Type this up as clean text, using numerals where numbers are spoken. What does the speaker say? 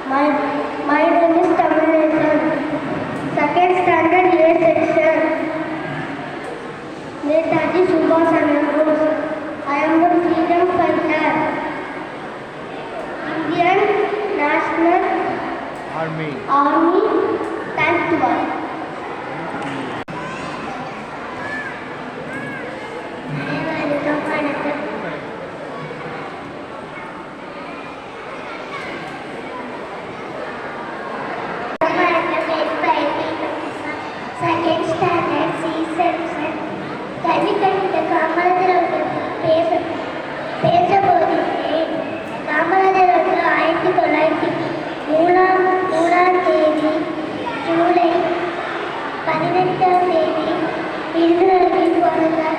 My, my name is Tamil. Second standard A section. Netaji Subhash Chandra Bose. I am the freedom fighter. Indian National Army. Thank you all. Second standard C section. கல்விக்கண்ட Kamarajar அவர்கள் பேச போகிறேன். காமராஜர் அவர்கள் 1903 தேதி ஜூலை 18 விருதுநகரில் பிறந்தார்.